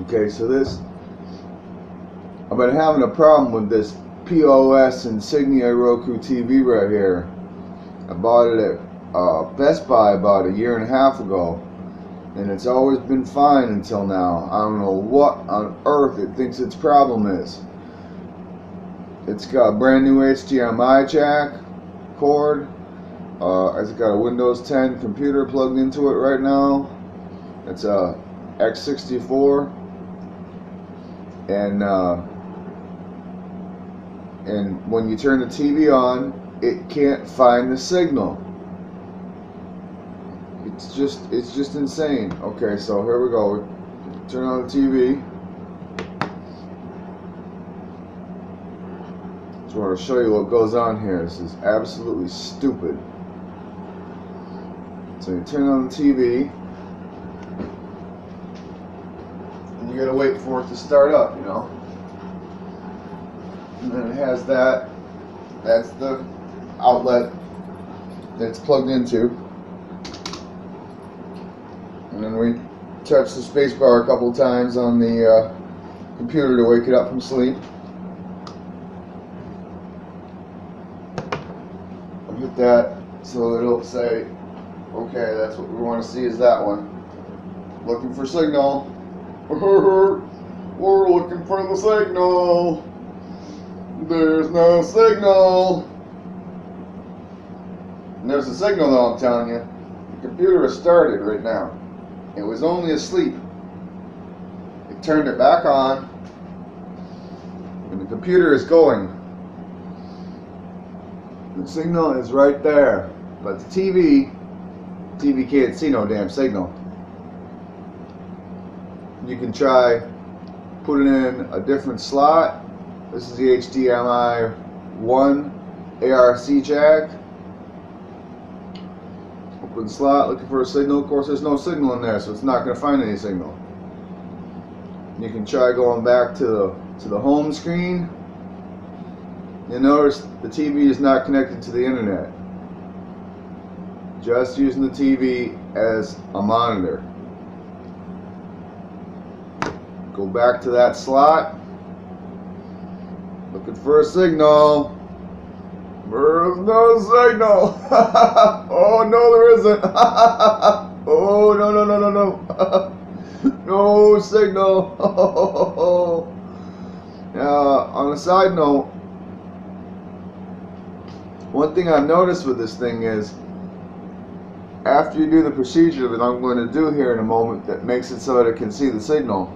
Okay, so I've been having a problem with this P.O.S. Insignia Roku TV right here. I bought it at Best Buy about a year and a half ago, and it's always been fine until now. I don't know what on earth it thinks its problem is. It's got a brand new HDMI jack cord. It's got a Windows 10 computer plugged into it right now. It's a X64, and when you turn the TV on, it can't find the signal. It's just insane. Okay, so here we go. Turn on the TV. Just want to show you what goes on here. This is absolutely stupid. So you turn on the TV, and you gotta wait for it to start up, you know. And then it has that. That's the outlet that it's plugged into. And then we touch the space bar a couple times on the computer to wake it up from sleep. I'll hit that so it'll say, okay, that's what we want to see, is that one. Looking for signal. We're looking for the signal. There's no signal. And there's a signal though, I'm telling you. The computer is started right now. It was only asleep. It turned it back on, and the computer is going. The signal is right there, but the TV can't see no damn signal. You can try putting in a different slot. This is the HDMI 1 ARC jack. Open slot, looking for a signal. Of course, there's no signal in there, so it's not going to find any signal. You can try going back to the home screen. You'll notice the TV is not connected to the internet. Just using the TV as a monitor. Go back to that slot. Looking for a signal. There's no signal. Oh no, there isn't. Oh no. No signal. On a side note, one thing I've noticed with this thing is, after you do the procedure that I'm going to do here in a moment that makes it so that it can see the signal,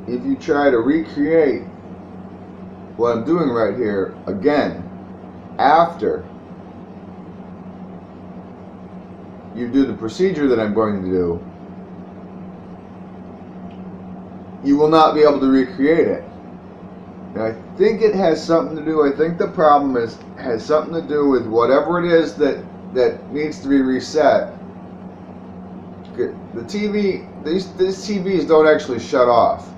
if you try to recreate what I'm doing right here again after you do the procedure that I'm going to do, you will not be able to recreate it. And I think it has something to do, I think the problem has something to do with whatever it is that needs to be reset. The TV, these TVs don't actually shut off.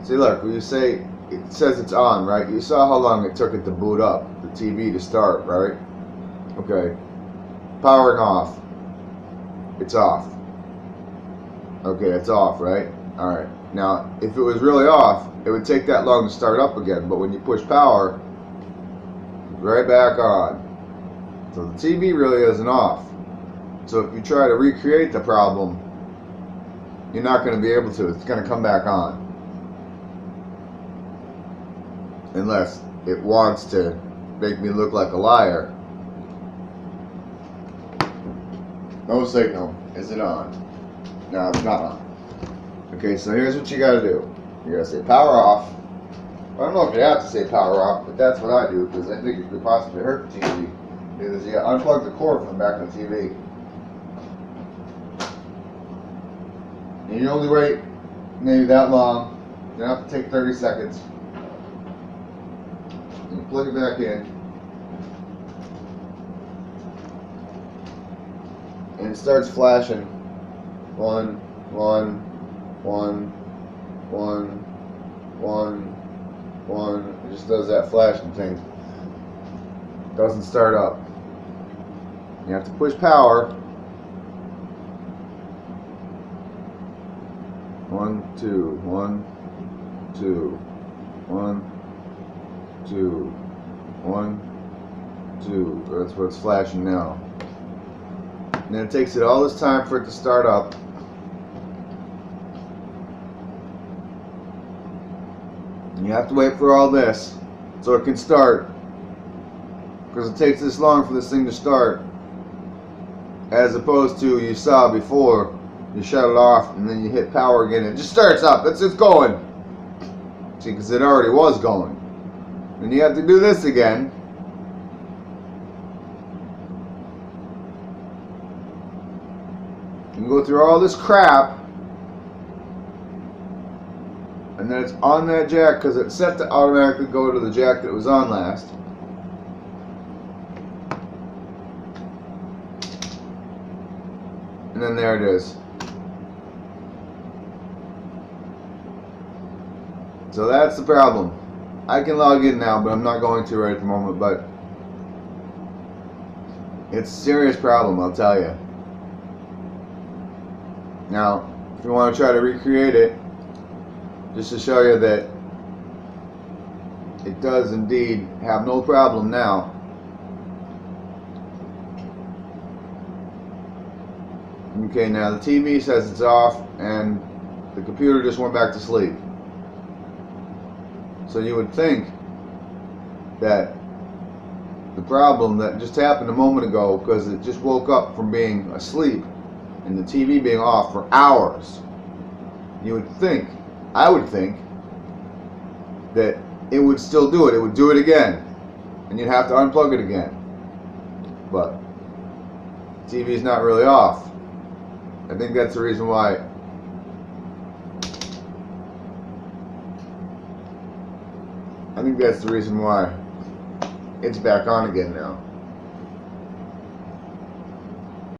See, look, when you say, it says it's on, right? You saw how long it took it to boot up the TV to start, right? Okay. Powering off. It's off. Okay, it's off, right? Alright. Now, if it was really off, it would take that long to start up again. But when you push power, it's right back on. So the TV really isn't off. So if you try to recreate the problem, you're not going to be able to. It's going to come back on. Unless it wants to make me look like a liar. No signal. Is it on? No, it's not on. Okay, so here's what you gotta do. You gotta say power off. Well, I don't know if you have to say power off, but that's what I do, because I think it could possibly hurt the TV. Because you gotta unplug the cord from the back of the TV. And you only wait maybe that long. You don't have to take 30 seconds. And you plug it back in. And it starts flashing. 1, 1, 1, 1, 1, 1. It just does that flashing thing. Doesn't start up. You have to push power. 1, 2, 1, 2, 1, 2, 1, 2. That's what's flashing now. And then it takes it all this time for it to start up. And you have to wait for all this so it can start, because it takes this long for this thing to start, as opposed to you saw before, you shut it off and then you hit power again and it just starts up. It's going. See, because it already was going. And you have to do this again. You go through all this crap, and then it's on that jack because it's set to automatically go to the jack that it was on last. And then there it is. So that's the problem. I can log in now, but I'm not going to right at the moment. But it's a serious problem, I'll tell you. Now, if you want to try to recreate it, just to show you that it does indeed have no problem now. Okay, now the TV says it's off and the computer just went back to sleep. So you would think that the problem that just happened a moment ago, because it just woke up from being asleep and the TV being off for hours, you would think, I would think, that it would still do it. It would do it again. And you'd have to unplug it again. But the TV is not really off. I think that's the reason why. I think that's the reason why it's back on again now.